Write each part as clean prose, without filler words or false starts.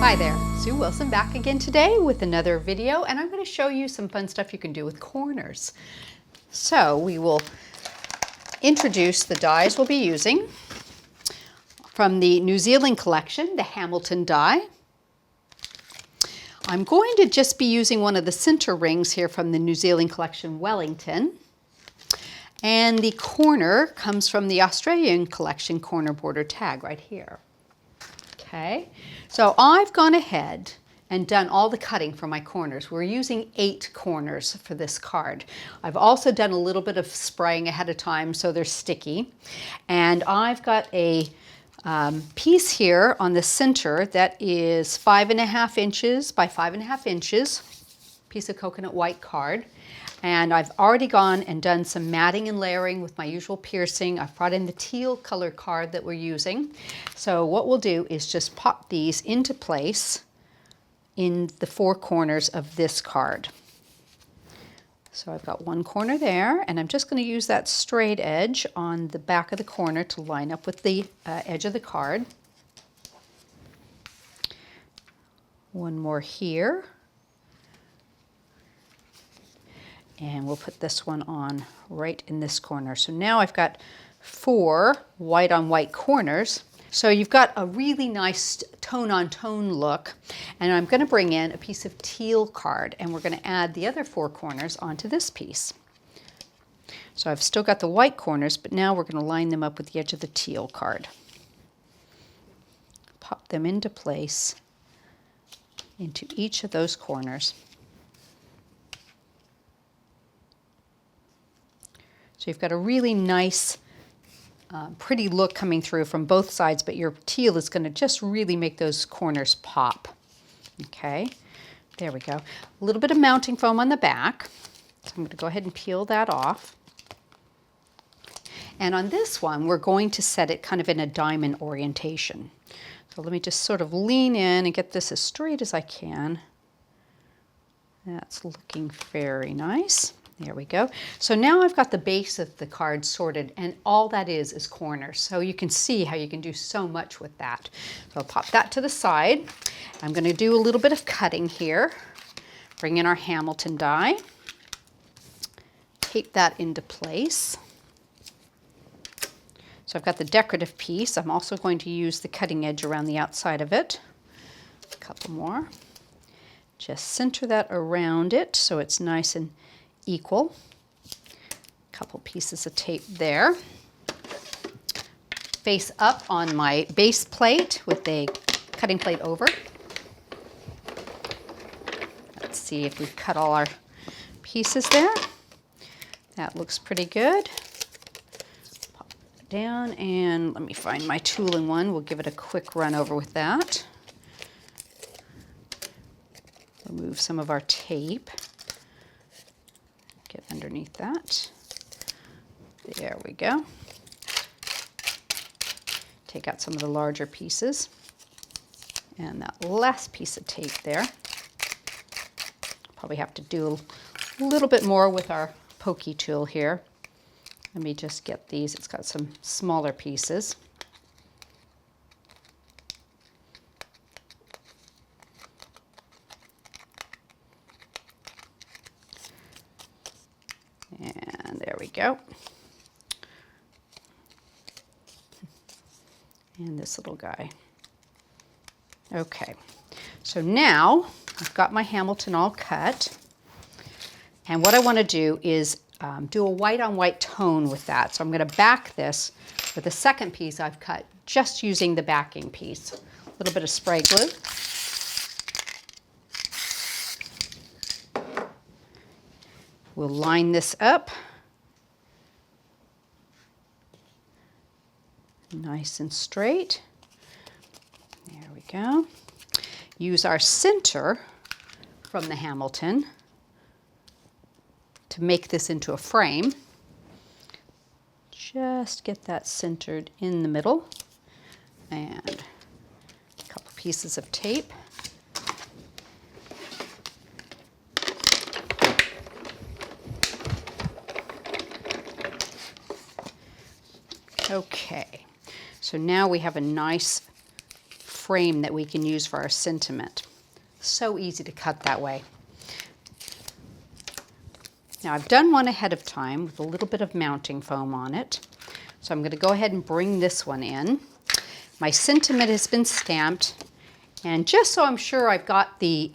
Hi there, Sue Wilson back again today with another video, and I'm going to show you some fun stuff you can do with corners. So we will introduce the dies we'll be using from the New Zealand collection, the Hamilton die. I'm going to just be using one of the center rings here from the New Zealand collection, Wellington. And the corner comes from the Australian collection corner border tag right here. Okay, so I've gone ahead and done all the cutting for my corners. We're using 8 corners for this card. I've also done a little bit of spraying ahead of time so they're sticky. And I've got a piece here on the center that is 5.5 inches by 5.5 inches, piece of coconut white card. And I've already gone and done some matting and layering with my usual piercing. I've brought in the teal color card that we're using. So what we'll do is just pop these into place in the 4 corners of this card. So I've got one corner there, and I'm just going to use that straight edge on the back of the corner to line up with the edge of the card. One more here. And we'll put this one on right in this corner. So now I've got 4 white on white corners. So you've got a really nice tone on tone look. And I'm going to bring in a piece of teal card, and we're going to add the other 4 corners onto this piece. So I've still got the white corners, but now we're going to line them up with the edge of the teal card. Pop them into place into each of those corners. So you've got a really nice, pretty look coming through from both sides, but your teal is going to just really make those corners pop. Okay, there we go. A little bit of mounting foam on the back. So I'm going to go ahead and peel that off. And on this one, we're going to set it kind of in a diamond orientation. So let me just sort of lean in and get this as straight as I can. That's looking very nice. There we go. So now I've got the base of the card sorted, and all that is corners. So you can see how you can do so much with that. So I'll pop that to the side. I'm going to do a little bit of cutting here. Bring in our Hamilton die. Tape that into place. So I've got the decorative piece. I'm also going to use the cutting edge around the outside of it. A couple more. Just center that around it so it's nice and equal. A couple pieces of tape there. Face up on my base plate with a cutting plate over. Let's see if we've cut all our pieces there. That looks pretty good. Pop it down, and let me find my tool in one. We'll give it a quick run over with that. Remove some of our tape. Get underneath that. There we go. Take out some of the larger pieces. And that last piece of tape there. Probably have to do a little bit more with our pokey tool here. Let me just get these. It's got some smaller pieces. And there we go. And this little guy. Okay, so now I've got my Hamilton all cut. And what I want to do is do a white on white tone with that. So I'm going to back this with the second piece I've cut, just using the backing piece. A little bit of spray glue. We'll line this up. Nice and straight. There we go. Use our center from the Hamilton to make this into a frame. Just get that centered in the middle. And a couple pieces of tape. Okay, so now we have a nice frame that we can use for our sentiment. So easy to cut that way. Now I've done one ahead of time with a little bit of mounting foam on it. So I'm going to go ahead and bring this one in. My sentiment has been stamped, and just so I'm sure I've got the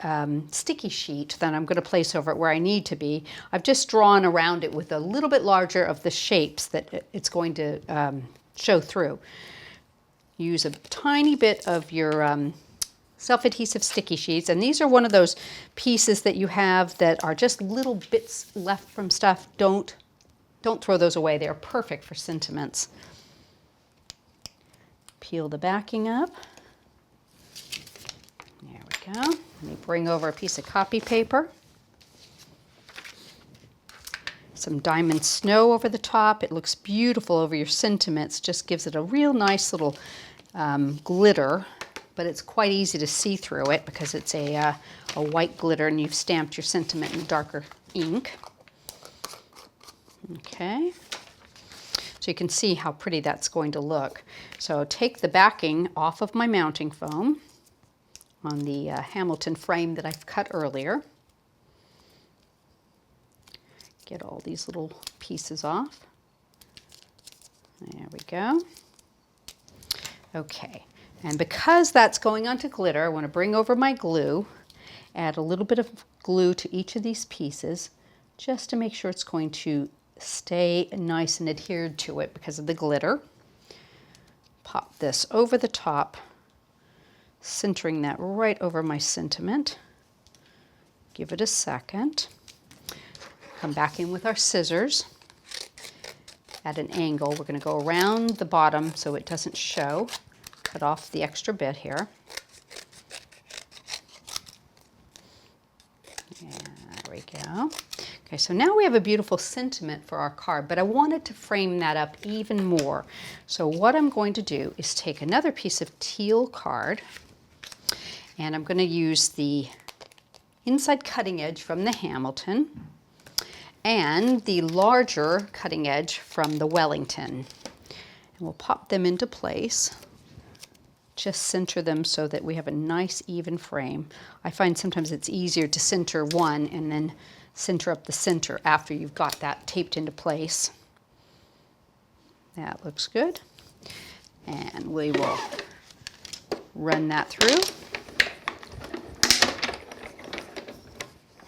sticky sheet that I'm going to place over it where I need to be, I've just drawn around it with a little bit larger of the shapes that it's going to show through. Use a tiny bit of your self-adhesive sticky sheets, and these are one of those pieces that you have that are just little bits left from stuff. Don't throw those away. They're perfect for sentiments. Peel the backing up. There we go. Let me bring over a piece of copy paper. Some diamond snow over the top. It looks beautiful over your sentiments. Just gives it a real nice little glitter, but it's quite easy to see through it because it's a white glitter and you've stamped your sentiment in darker ink. Okay. So you can see how pretty that's going to look. So take the backing off of my mounting foam on the Hamilton frame that I've cut earlier. Get all these little pieces off. There we go. Okay, and because that's going onto glitter, I want to bring over my glue, add a little bit of glue to each of these pieces just to make sure it's going to stay nice and adhered to it because of the glitter. Pop this over the top, centering that right over my sentiment. Give it a second. Come back in with our scissors at an angle. We're going to go around the bottom so it doesn't show. Cut off the extra bit here. There we go. Okay, so now we have a beautiful sentiment for our card, but I wanted to frame that up even more. So what I'm going to do is take another piece of teal card, and I'm going to use the inside cutting edge from the Hamilton and the larger cutting edge from the Wellington. And we'll pop them into place. Just center them so that we have a nice even frame. I find sometimes it's easier to center one and then center up the center after you've got that taped into place. That looks good. And we will run that through.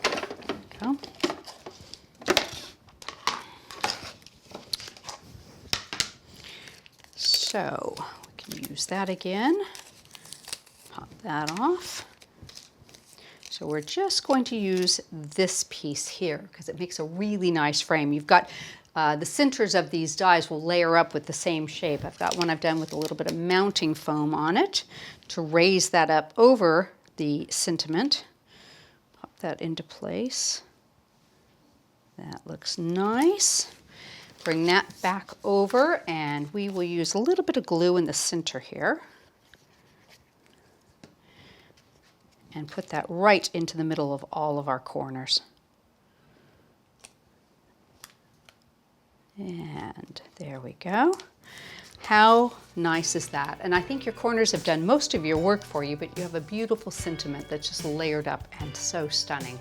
There we go. So we can use that again. Pop that off. So we're just going to use this piece here because it makes a really nice frame. You've got the centers of these dies will layer up with the same shape. I've got one I've done with a little bit of mounting foam on it to raise that up over the sentiment. Pop that into place. That looks nice. Bring that back over, and we will use a little bit of glue in the center here. And put that right into the middle of all of our corners. And there we go. How nice is that? And I think your corners have done most of your work for you, but you have a beautiful sentiment that's just layered up and so stunning.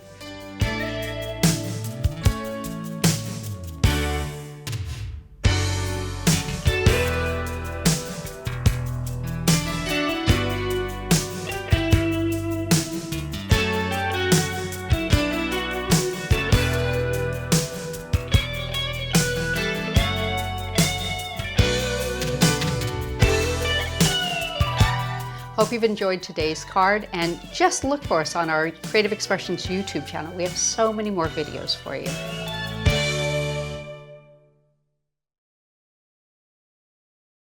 Hope you've enjoyed today's card, and just look for us on our Creative Expressions YouTube channel. We have so many more videos for you.